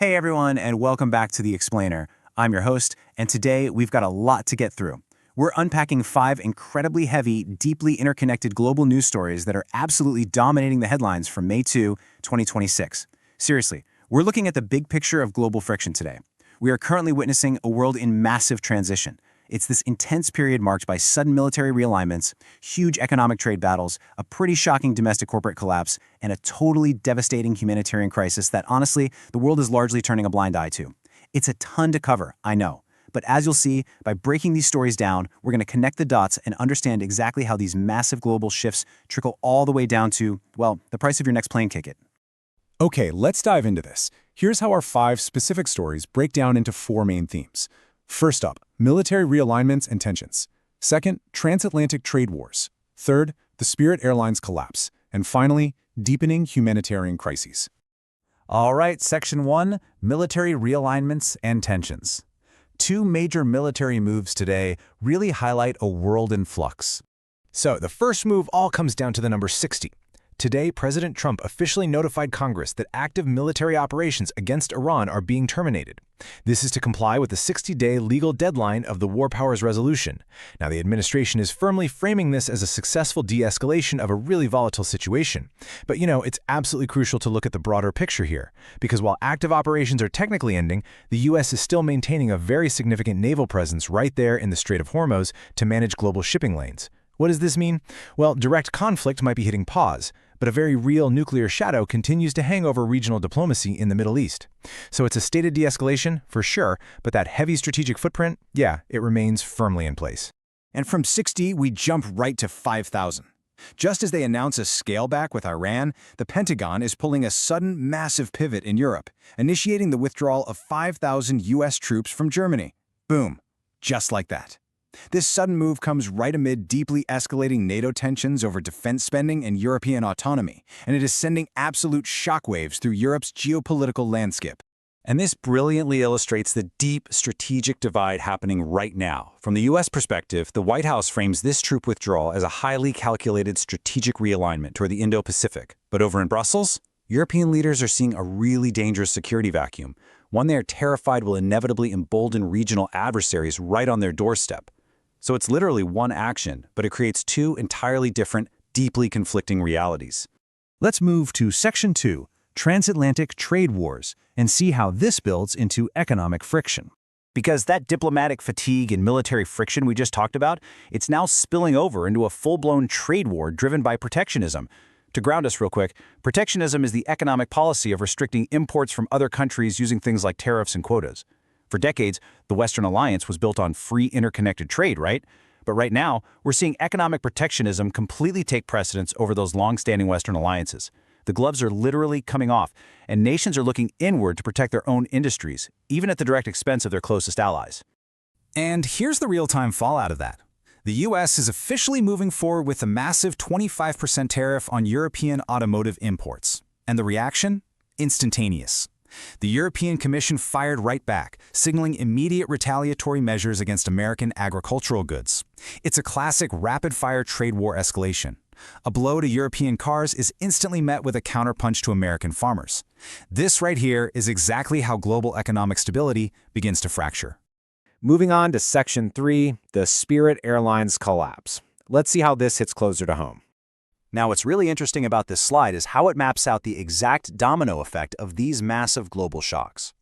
Hey everyone, and welcome back to The Explainer. I'm your host, and today we've got a lot to get through. We're unpacking 5 incredibly heavy, deeply interconnected global news stories that are absolutely dominating the headlines from May 2, 2026. Seriously, we're looking at the big picture of global friction today. We are currently witnessing a world in massive transition. It's this intense period marked by sudden military realignments, huge economic trade battles, a pretty shocking domestic corporate collapse, and a totally devastating humanitarian crisis that, honestly, the world is largely turning a blind eye to. It's a ton to cover, I know. But as you'll see, by breaking these stories down, we're going to connect the dots and understand exactly how these massive global shifts trickle all the way down to, well, the price of your next plane ticket. Okay, let's dive into this. Here's how our 5 specific stories break down into 4 main themes. First up, military realignments and tensions. Second, transatlantic trade wars. Third, the Spirit Airlines collapse. And finally, deepening humanitarian crises. All right, Section 1, military realignments and tensions. 2 major military moves today really highlight a world in flux. So the first move all comes down to the number 60. Today, President Trump officially notified Congress that active military operations against Iran are being terminated. This is to comply with the 60-day legal deadline of the War Powers Resolution. Now, the administration is firmly framing this as a successful de-escalation of a really volatile situation. But, it's absolutely crucial to look at the broader picture here, because while active operations are technically ending, the U.S. is still maintaining a very significant naval presence right there in the Strait of Hormuz to manage global shipping lanes. What does this mean? Well, direct conflict might be hitting pause, but a very real nuclear shadow continues to hang over regional diplomacy in the Middle East. So it's a stated de-escalation, for sure, but that heavy strategic footprint, yeah, it remains firmly in place. And from 60, we jump right to 5,000. Just as they announce a scale back with Iran, the Pentagon is pulling a sudden, massive pivot in Europe, initiating the withdrawal of 5,000 U.S. troops from Germany. Boom. Just like that. This sudden move comes right amid deeply escalating NATO tensions over defense spending and European autonomy, and it is sending absolute shockwaves through Europe's geopolitical landscape. And this brilliantly illustrates the deep strategic divide happening right now. From the U.S. perspective, the White House frames this troop withdrawal as a highly calculated strategic realignment toward the Indo-Pacific. But over in Brussels, European leaders are seeing a really dangerous security vacuum, one they are terrified will inevitably embolden regional adversaries right on their doorstep. So it's literally one action, but it creates 2 entirely different, deeply conflicting realities. Let's move to Section 2, Transatlantic Trade Wars, and see how this builds into economic friction. Because that diplomatic fatigue and military friction we just talked about, it's now spilling over into a full-blown trade war driven by protectionism. To ground us real quick, protectionism is the economic policy of restricting imports from other countries using things like tariffs and quotas. For decades, the Western alliance was built on free interconnected trade, right? But right now, we're seeing economic protectionism completely take precedence over those long-standing Western alliances. The gloves are literally coming off, and nations are looking inward to protect their own industries, even at the direct expense of their closest allies. And here's the real-time fallout of that. The U.S. is officially moving forward with a massive 25% tariff on European automotive imports. And the reaction? Instantaneous. The European Commission fired right back, signaling immediate retaliatory measures against American agricultural goods. It's a classic rapid-fire trade war escalation. A blow to European cars is instantly met with a counterpunch to American farmers. This right here is exactly how global economic stability begins to fracture. Moving on to Section 3, the Spirit Airlines collapse. Let's see how this hits closer to home. Now, what's really interesting about this slide is how it maps out the exact domino effect of these massive global shocks.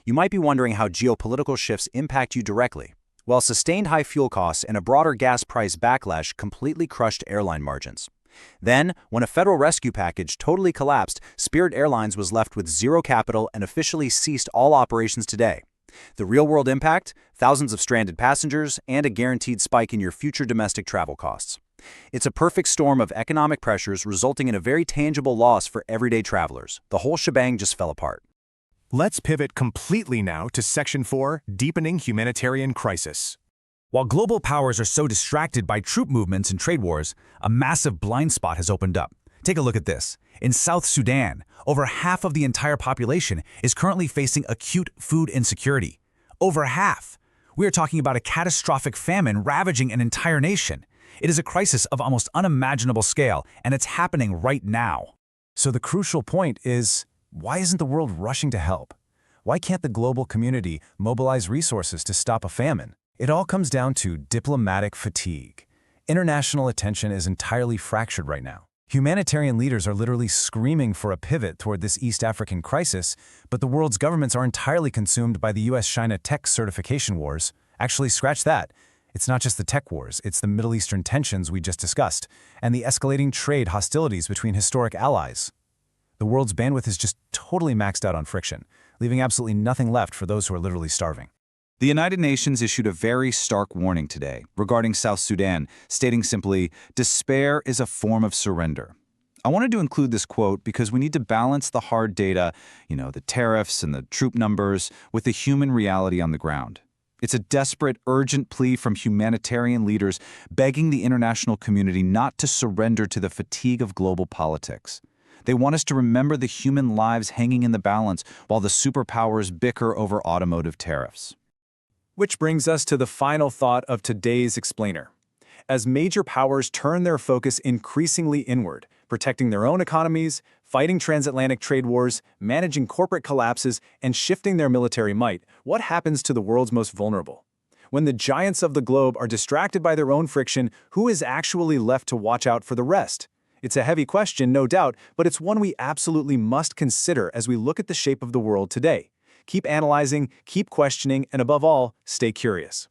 You might be wondering how geopolitical shifts impact you directly. Well, sustained high fuel costs and a broader gas price backlash completely crushed airline margins. Then, when a federal rescue package totally collapsed, Spirit Airlines was left with zero capital and officially ceased all operations today. The real-world impact? Thousands of stranded passengers and a guaranteed spike in your future domestic travel costs. It's a perfect storm of economic pressures resulting in a very tangible loss for everyday travelers. The whole shebang just fell apart. Let's pivot completely now to Section 4, Deepening Humanitarian Crisis. While global powers are so distracted by troop movements and trade wars, a massive blind spot has opened up. Take a look at this. In South Sudan, over half of the entire population is currently facing acute food insecurity. Over half! We are talking about a catastrophic famine ravaging an entire nation. It is a crisis of almost unimaginable scale, and it's happening right now. So the crucial point is, why isn't the world rushing to help? Why can't the global community mobilize resources to stop a famine? It all comes down to diplomatic fatigue. International attention is entirely fractured right now. Humanitarian leaders are literally screaming for a pivot toward this East African crisis, but the world's governments are entirely consumed by the US-China tech certification wars. Actually, scratch that. It's not just the tech wars, it's the Middle Eastern tensions we just discussed, and the escalating trade hostilities between historic allies. The world's bandwidth is just totally maxed out on friction, leaving absolutely nothing left for those who are literally starving. The United Nations issued a very stark warning today regarding South Sudan, stating simply, "Despair is a form of surrender." I wanted to include this quote because we need to balance the hard data, the tariffs and the troop numbers, with the human reality on the ground. It's a desperate, urgent plea from humanitarian leaders begging the international community not to surrender to the fatigue of global politics. They want us to remember the human lives hanging in the balance while the superpowers bicker over automotive tariffs. Which brings us to the final thought of today's explainer. As major powers turn their focus increasingly inward, protecting their own economies, fighting transatlantic trade wars, managing corporate collapses, and shifting their military might, what happens to the world's most vulnerable? When the giants of the globe are distracted by their own friction, who is actually left to watch out for the rest? It's a heavy question, no doubt, but it's one we absolutely must consider as we look at the shape of the world today. Keep analyzing, keep questioning, and above all, stay curious.